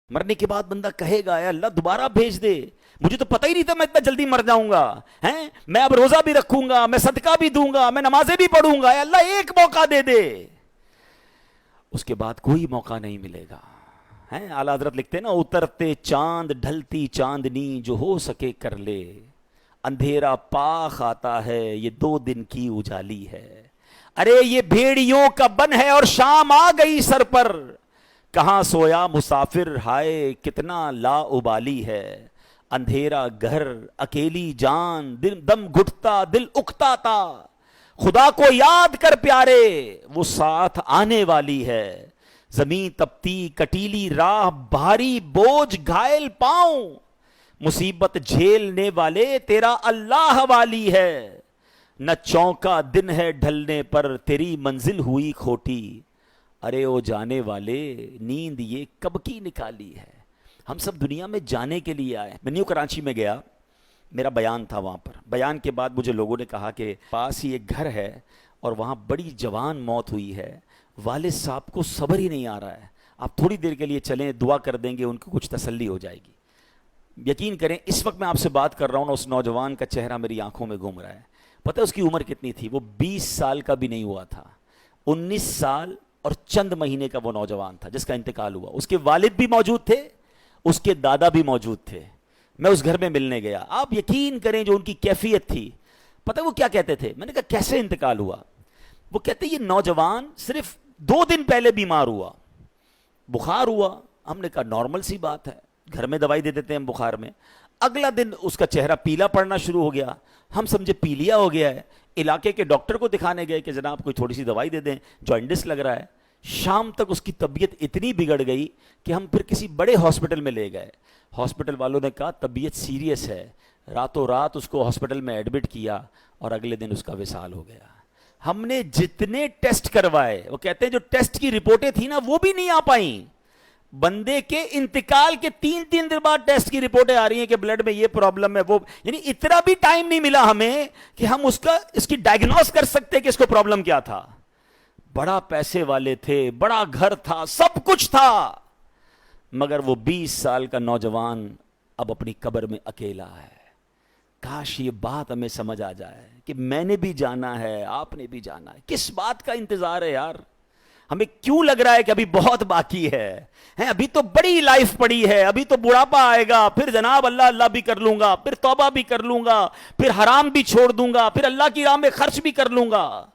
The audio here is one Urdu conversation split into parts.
مرنے کے بعد بندہ کہے گا اے اللہ دوبارہ بھیج دے، مجھے تو پتہ ہی نہیں تھا میں اتنا جلدی مر جاؤں گا، ہیں میں اب روزہ بھی رکھوں گا، میں صدقہ بھی دوں گا، میں نمازیں بھی پڑھوں گا، اے اللہ ایک موقع دے دے۔ اس کے بعد کوئی موقع نہیں ملے گا۔ ہیں اعلیٰ حضرت لکھتے ہیں نا، اترتے چاند ڈھلتی چاندنی جو ہو سکے کر لے، اندھیرا پاک آتا ہے یہ 2 دن کی اجالی ہے۔ ارے یہ بھیڑیوں کا بن ہے اور شام آ گئی سر پر، کہاں سویا مسافر ہائے کتنا لا ابالی ہے۔ اندھیرا گھر اکیلی جان دم گھٹتا دل اکتا تھا، خدا کو یاد کر پیارے وہ ساتھ آنے والی ہے۔ زمین تپتی کٹیلی راہ بھاری بوجھ گھائل پاؤں، مصیبت جھیلنے والے تیرا اللہ والی ہے۔ نہ چونکا دن ہے ڈھلنے پر تیری منزل ہوئی کھوٹی، ارے او جانے والے نیند یہ کب کی نکالی ہے۔ ہم سب دنیا میں جانے کے لیے آئے۔ میں نیو کراچی میں گیا، میرا بیان تھا وہاں پر۔ بیان کے بعد مجھے لوگوں نے کہا کہ پاس ہی ایک گھر ہے اور وہاں بڑی جوان موت ہوئی ہے، والد صاحب کو صبر ہی نہیں آ رہا ہے، آپ تھوڑی دیر کے لیے چلیں دعا کر دیں گے ان کو کچھ تسلی ہو جائے گی۔ یقین کریں اس وقت میں آپ سے بات کر رہا ہوں نا، اس نوجوان کا چہرہ میری آنکھوں میں گھوم رہا ہے۔ پتہ ہے اس کی عمر کتنی تھی؟ وہ 20 سال کا بھی نہیں ہوا تھا، 19 سال اور چند مہینے کا وہ نوجوان تھا جس کا انتقال ہوا۔ اس کے والد بھی موجود تھے، اس کے دادا بھی موجود تھے۔ میں اس گھر میں ملنے گیا، آپ یقین کریں جو ان کی کیفیت تھی، پتہ وہ کیا کہتے تھے؟ میں نے کہا کیسے انتقال ہوا؟ وہ کہتے یہ نوجوان صرف 2 دن پہلے بیمار ہوا، بخار ہوا۔ ہم نے کہا نارمل سی بات ہے، گھر میں دوائی دے دیتے ہیں ہم بخار میں۔ اگلا دن اس کا چہرہ پیلا پڑنا شروع ہو گیا، ہم سمجھے پیلیا ہو گیا ہے، علاقے کے ڈاکٹر کو دکھانے گئے کہ جناب کوئی تھوڑی سی دوائی دے دیں، جوائنٹس لگ رہا ہے۔ شام تک اس کی طبیعت اتنی بگڑ گئی کہ ہم پھر کسی بڑے ہاسپٹل میں لے گئے۔ ہاسپٹل والوں نے کہا طبیعت سیریس ہے، راتوں رات اس کو ہاسپٹل میں ایڈمٹ کیا اور اگلے دن اس کا وصال ہو گیا۔ ہم نے جتنے ٹیسٹ کروائے، وہ کہتے ہیں جو ٹیسٹ کی رپورٹیں تھیں نا وہ بھی نہیں آ پائیں۔ بندے کے انتقال کے 3 دن بعد ٹیسٹ کی رپورٹیں آ رہی ہیں کہ بلڈ میں یہ پرابلم ہے، وہ یعنی اتنا بھی ٹائم نہیں ملا ہمیں کہ ہم اس کی ڈائگنوز کر سکتے کہ اس کو پرابلم کیا تھا۔ بڑا پیسے والے تھے، بڑا گھر تھا، سب کچھ تھا، مگر وہ 20 سال کا نوجوان اب اپنی قبر میں اکیلا ہے۔ کاش یہ بات ہمیں سمجھ آ جائے کہ میں نے بھی جانا ہے، آپ نے بھی جانا ہے۔ کس بات کا انتظار ہے یار؟ ہمیں کیوں لگ رہا ہے کہ ابھی بہت باقی ہے؟ ابھی تو بڑی لائف پڑی ہے، ابھی تو بڑھاپا آئے گا، پھر جناب اللہ اللہ بھی کر لوں گا، پھر توبہ بھی کر لوں گا، پھر حرام بھی چھوڑ دوں گا، پھر اللہ کی راہ میں خرچ بھی کر لوں گا۔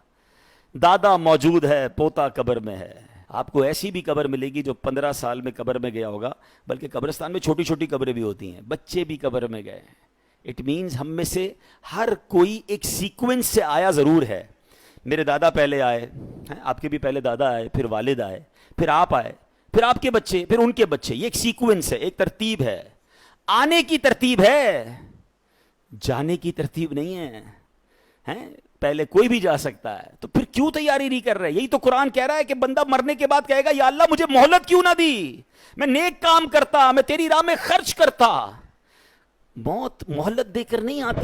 دادا موجود ہے، پوتا قبر میں ہے۔ آپ کو ایسی بھی قبر ملے گی جو 15 سال میں قبر میں گیا ہوگا، بلکہ قبرستان میں چھوٹی چھوٹی قبریں بھی ہوتی ہیں، بچے بھی قبر میں گئے۔ اٹ مینز ہم میں سے ہر کوئی ایک سیکوینس سے آیا ضرور ہے۔ میرے دادا پہلے آئے، آپ کے بھی پہلے دادا آئے، پھر والد آئے، پھر آپ آئے، پھر آپ کے بچے، پھر ان کے بچے۔ یہ ایک سیکوینس ہے، ایک ترتیب ہے۔ آنے کی ترتیب ہے، جانے کی ترتیب نہیں ہے۔ پہلے کوئی بھی جا سکتا ہے، تو پھر کیوں تیاری نہیں کر رہے؟ یہی تو قرآن کہہ رہا ہے کہ بندہ مرنے کے بعد کہے گا یا اللہ مجھے مہلت کیوں نہ دی، میں نیک کام کرتا، میں تیری راہ میں خرچ کرتا۔ موت مہلت دے کر نہیں آتی۔